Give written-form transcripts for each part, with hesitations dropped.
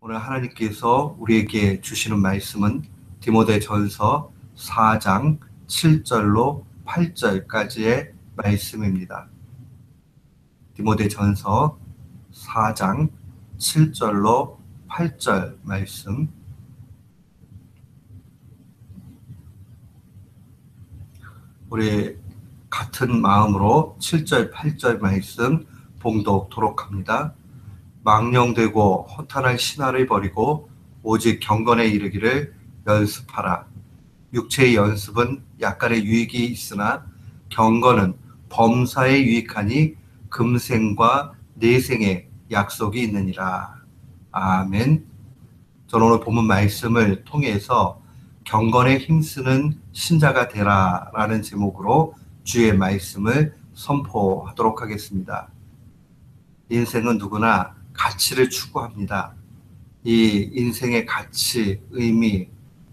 오늘 하나님께서 우리에게 주시는 말씀은 디모데전서 4장 7절로 8절까지의 말씀입니다. 디모데전서 4장 7절로 8절 말씀. 우리 같은 마음으로 7절, 8절 말씀 봉독토록 합니다. 망령되고 허탄한 신화를 버리고 오직 경건에 이르기를 연습하라. 육체의 연습은 약간의 유익이 있으나 경건은 범사에 유익하니 금생과 내생의 약속이 있느니라. 아멘. 저는 오늘 본문 말씀을 통해서 경건에 힘쓰는 신자가 되라 라는 제목으로 주의 말씀을 선포하도록 하겠습니다. 인생은 누구나 가치를 추구합니다. 이 인생의 가치, 의미,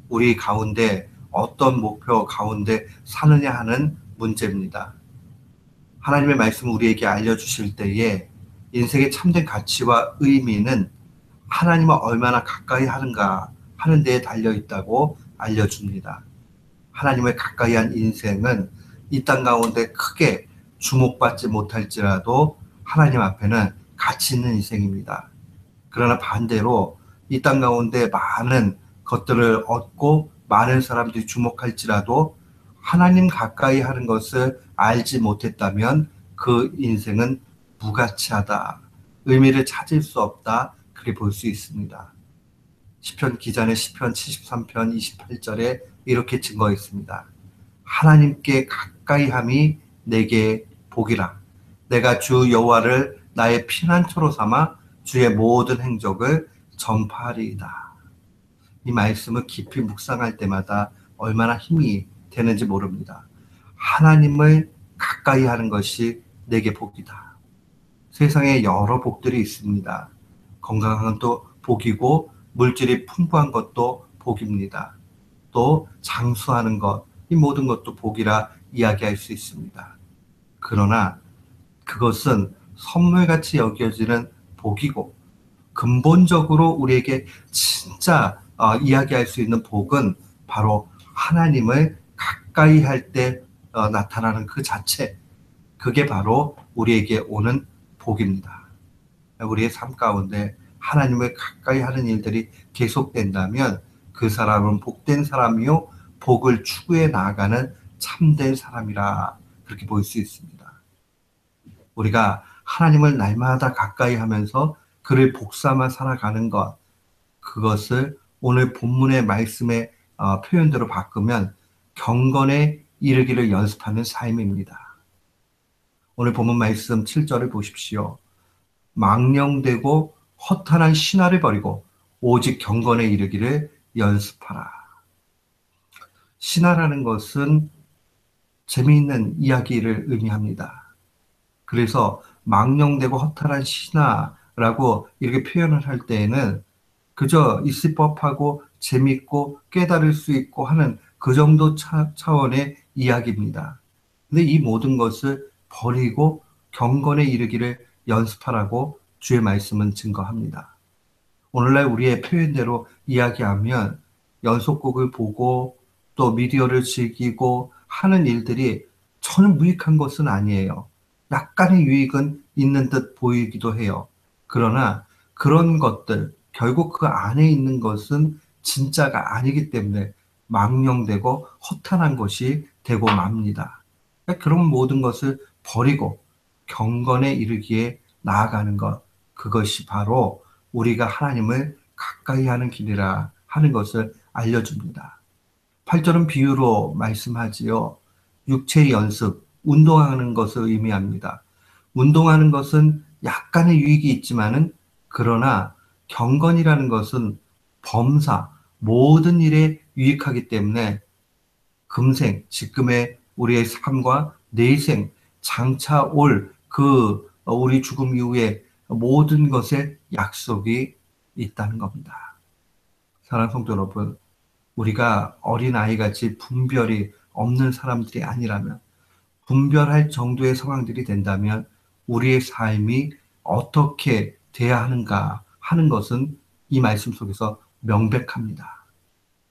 우리 가운데 어떤 목표 가운데 사느냐 하는 문제입니다. 하나님의 말씀을 우리에게 알려주실 때에 인생의 참된 가치와 의미는 하나님을 얼마나 가까이 하는가 하는 데에 달려있다고 알려줍니다. 하나님을 가까이 한 인생은 이 땅 가운데 크게 주목받지 못할지라도 하나님 앞에는 가치 있는 인생입니다. 그러나 반대로 이 땅 가운데 많은 것들을 얻고 많은 사람들이 주목할지라도 하나님 가까이 하는 것을 알지 못했다면 그 인생은 무가치하다, 의미를 찾을 수 없다, 그렇게 볼 수 있습니다. 시편 기자는 시편 73편 28절에 이렇게 증거했습니다. 하나님께 가까이 함이 내게 복이라. 내가 주 여호와를 나의 피난처로 삼아 주의 모든 행적을 전파하리이다. 이 말씀을 깊이 묵상할 때마다 얼마나 힘이 되는지 모릅니다. 하나님을 가까이 하는 것이 내게 복이다. 세상에 여러 복들이 있습니다. 건강한 것도 복이고 물질이 풍부한 것도 복입니다. 또 장수하는 것, 이 모든 것도 복이라 이야기할 수 있습니다. 그러나 그것은 선물같이 여겨지는 복이고 근본적으로 우리에게 진짜 이야기할 수 있는 복은 바로 하나님을 가까이 할 때 나타나는 그 자체, 그게 바로 우리에게 오는 복입니다. 우리의 삶 가운데 하나님을 가까이 하는 일들이 계속된다면 그 사람은 복된 사람이요 복을 추구해 나아가는 참된 사람이라 그렇게 볼 수 있습니다. 우리가 하나님을 날마다 가까이 하면서 그를 복삼아 살아가는 것, 그것을 오늘 본문의 말씀의 표현대로 바꾸면 경건에 이르기를 연습하는 삶입니다. 오늘 본문 말씀 7절을 보십시오. 망령되고 허탄한 신화를 버리고 오직 경건에 이르기를 연습하라. 신화라는 것은 재미있는 이야기를 의미합니다. 그래서 망령되고 허탈한 신화라고 이렇게 표현을 할 때에는 그저 있을 법하고 재밌고 깨달을 수 있고 하는 그 정도 차원의 이야기입니다. 근데 이 모든 것을 버리고 경건에 이르기를 연습하라고 주의 말씀은 증거합니다. 오늘날 우리의 표현대로 이야기하면 연속극을 보고 또 미디어를 즐기고 하는 일들이 전혀 무익한 것은 아니에요. 약간의 유익은 있는 듯 보이기도 해요. 그러나 그런 것들, 결국 그 안에 있는 것은 진짜가 아니기 때문에 망령되고 허탄한 것이 되고 맙니다. 그런 모든 것을 버리고 경건에 이르기에 나아가는 것, 그것이 바로 우리가 하나님을 가까이 하는 길이라 하는 것을 알려줍니다. 8절은 비유로 말씀하지요. 육체의 연습, 운동하는 것을 의미합니다. 운동하는 것은 약간의 유익이 있지만은 그러나 경건이라는 것은 범사, 모든 일에 유익하기 때문에 금생, 지금의 우리의 삶과 내생, 장차 올 우리 죽음 이후에 모든 것에 약속이 있다는 겁니다. 사랑하는 성도 여러분, 우리가 어린아이같이 분별이 없는 사람들이 아니라면 분별할 정도의 상황들이 된다면 우리의 삶이 어떻게 돼야 하는가 하는 것은 이 말씀 속에서 명백합니다.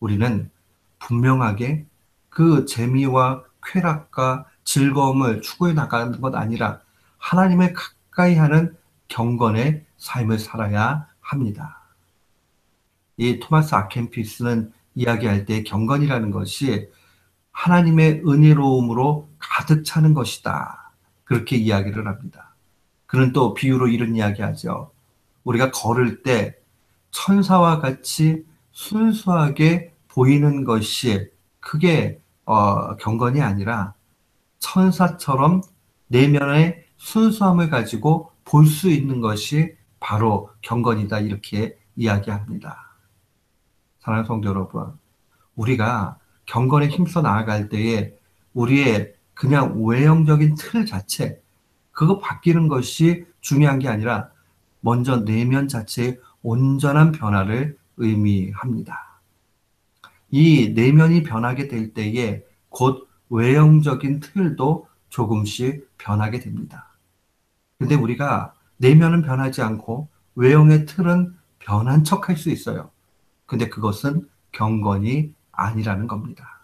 우리는 분명하게 그 재미와 쾌락과 즐거움을 추구해 나가는 것 아니라 하나님을 가까이 하는 경건의 삶을 살아야 합니다. 이 토마스 아켄피스는 이야기할 때 경건이라는 것이 하나님의 은혜로움으로 가득 차는 것이다. 그렇게 이야기를 합니다. 그는 또 비유로 이런 이야기하죠. 우리가 걸을 때 천사와 같이 순수하게 보이는 것이 그게 경건이 아니라 천사처럼 내면의 순수함을 가지고 볼 수 있는 것이 바로 경건이다. 이렇게 이야기합니다. 사랑하는 성도 여러분, 우리가 경건에 힘써 나아갈 때에 우리의 그냥 외형적인 틀 자체, 그거 바뀌는 것이 중요한 게 아니라 먼저 내면 자체의 온전한 변화를 의미합니다. 이 내면이 변하게 될 때에 곧 외형적인 틀도 조금씩 변하게 됩니다. 근데 우리가 내면은 변하지 않고 외형의 틀은 변한 척 할 수 있어요. 근데 그것은 경건이 아니라는 겁니다.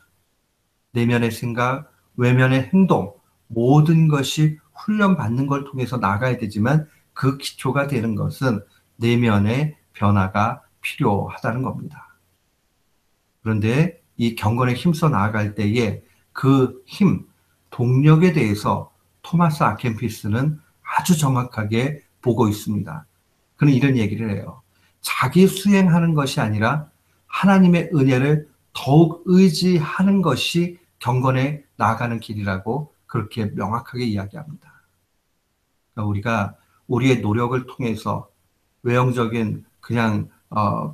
내면의 생각, 외면의 행동, 모든 것이 훈련받는 걸 통해서 나가야 되지만 그 기초가 되는 것은 내면의 변화가 필요하다는 겁니다. 그런데 이 경건에 힘써 나아갈 때에 그 힘, 동력에 대해서 토마스 아켄피스는 아주 정확하게 보고 있습니다. 그는 이런 얘기를 해요. 자기 수행하는 것이 아니라 하나님의 은혜를 더욱 의지하는 것이 경건에 나아가는 길이라고 그렇게 명확하게 이야기합니다. 그러니까 우리가 우리의 노력을 통해서 외형적인 그냥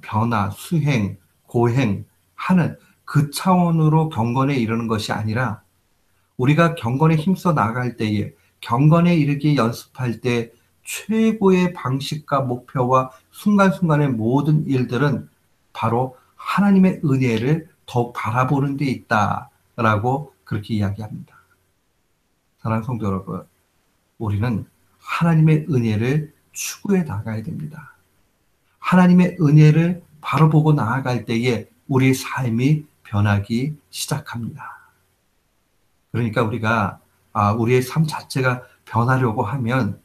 변화, 수행, 고행 하는 그 차원으로 경건에 이르는 것이 아니라 우리가 경건에 힘써 나아갈 때에 경건에 이르기 연습할 때 최고의 방식과 목표와 순간순간의 모든 일들은 바로 하나님의 은혜를 더욱 바라보는 데 있다라고 그렇게 이야기합니다. 사랑하는 성도 여러분, 우리는 하나님의 은혜를 추구해 나가야 됩니다. 하나님의 은혜를 바로 보고 나아갈 때에 우리의 삶이 변하기 시작합니다. 그러니까 우리가 우리의 삶 자체가 변하려고 하면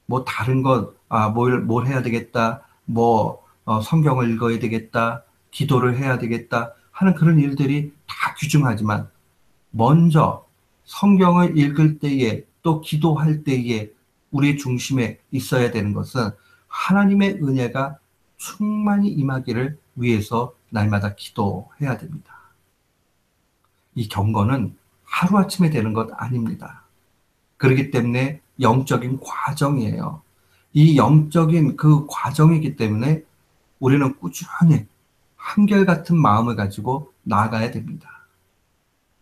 뭐 다른 것, 뭘 해야 되겠다, 성경을 읽어야 되겠다, 기도를 해야 되겠다 하는 그런 일들이 다 귀중하지만 먼저 성경을 읽을 때에 또 기도할 때에 우리의 중심에 있어야 되는 것은 하나님의 은혜가 충만히 임하기를 위해서 날마다 기도해야 됩니다. 이 경건은 하루아침에 되는 것 아닙니다. 그렇기 때문에 영적인 과정이에요. 이 영적인 그 과정이기 때문에 우리는 꾸준히 한결같은 마음을 가지고 나아가야 됩니다.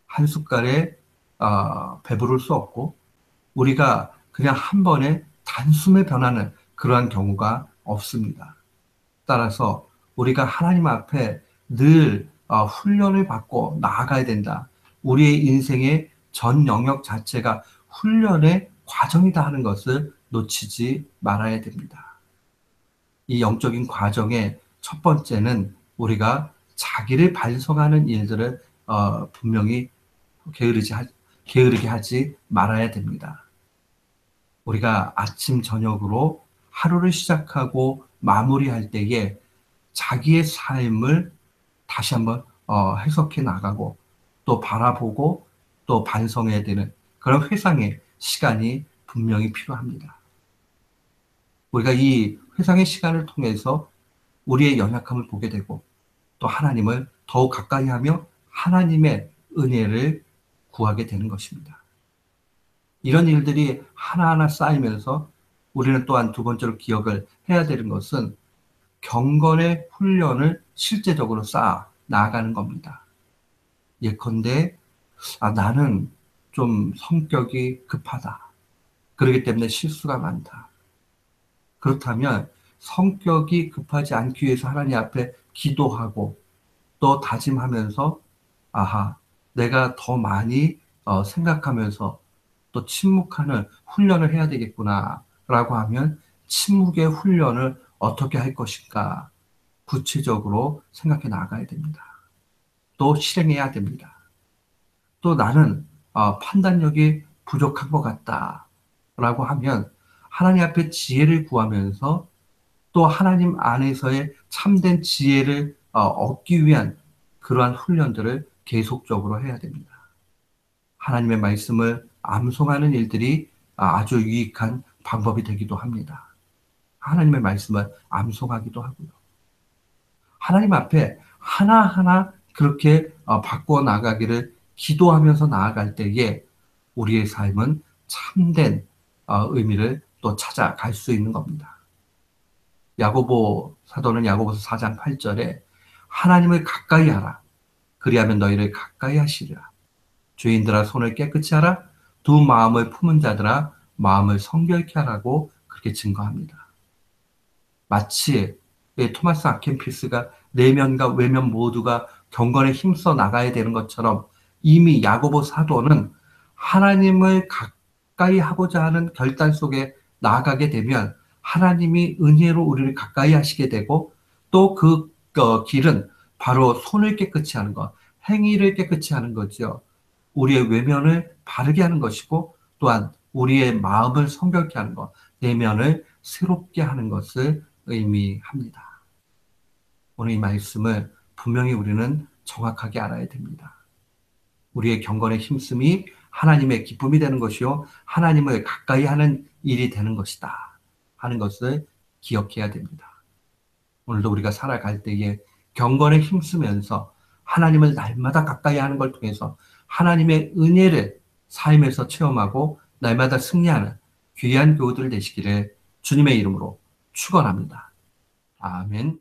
한 숟갈에 배부를 수 없고 우리가 그냥 한 번에 단숨에 변하는 그러한 경우가 없습니다. 따라서 우리가 하나님 앞에 늘 훈련을 받고 나아가야 된다. 우리의 인생의 전 영역 자체가 훈련의 과정이다 하는 것을 놓치지 말아야 됩니다. 이 영적인 과정의 첫 번째는 우리가 자기를 반성하는 일들을 분명히 게으르게 하지 말아야 됩니다. 우리가 아침, 저녁으로 하루를 시작하고 마무리할 때에 자기의 삶을 다시 한번 해석해 나가고 또 바라보고 또 반성해야 되는 그런 회상의 시간이 분명히 필요합니다. 우리가 이 회상의 시간을 통해서 우리의 연약함을 보게 되고 또 하나님을 더욱 가까이 하며 하나님의 은혜를 구하게 되는 것입니다. 이런 일들이 하나하나 쌓이면서 우리는 또한 두 번째로 기억을 해야 되는 것은 경건의 훈련을 실제적으로 쌓아 나아가는 겁니다. 예컨대 나는 좀 성격이 급하다. 그렇기 때문에 실수가 많다. 그렇다면 성격이 급하지 않기 위해서 하나님 앞에 기도하고 또 다짐하면서 내가 더 많이 생각하면서 또 침묵하는 훈련을 해야 되겠구나 라고 하면 침묵의 훈련을 어떻게 할 것인가? 구체적으로 생각해 나가야 됩니다. 또 실행해야 됩니다. 또 나는 판단력이 부족한 것 같다라고 하면 하나님 앞에 지혜를 구하면서 또 하나님 안에서의 참된 지혜를 얻기 위한 그러한 훈련들을 계속적으로 해야 됩니다. 하나님의 말씀을 암송하는 일들이 아주 유익한 방법이 되기도 합니다. 하나님의 말씀을 암송하기도 하고요. 하나님 앞에 하나하나 그렇게 바꾸어 나가기를 기도하면서 나아갈 때에 우리의 삶은 참된 의미를 또 찾아갈 수 있는 겁니다. 야고보 사도는 야고보서 4장 8절에 하나님을 가까이 하라. 그리하면 너희를 가까이 하시리라. 죄인들아 손을 깨끗이 하라. 두 마음을 품은 자들아 마음을 성결케 하라고 그렇게 증거합니다. 마치 토마스 아켄피스가 내면과 외면 모두가 경건에 힘써 나가야 되는 것처럼 이미 야고보 사도는 하나님을 가까이 하고자 하는 결단 속에 나아가게 되면 하나님이 은혜로 우리를 가까이 하시게 되고 또 그 길은 바로 손을 깨끗이 하는 것, 행위를 깨끗이 하는 거죠. 우리의 외면을 바르게 하는 것이고 또한 우리의 마음을 성결케 하는 것, 내면을 새롭게 하는 것을 의미합니다. 오늘 이 말씀을 분명히 우리는 정확하게 알아야 됩니다. 우리의 경건의 힘씀이 하나님의 기쁨이 되는 것이요 하나님을 가까이 하는 일이 되는 것이다 하는 것을 기억해야 됩니다. 오늘도 우리가 살아갈 때에 경건에 힘쓰면서 하나님을 날마다 가까이 하는 걸 통해서 하나님의 은혜를 삶에서 체험하고 날마다 승리하는 귀한 교우들 되시기를 주님의 이름으로 축원합니다. 아멘.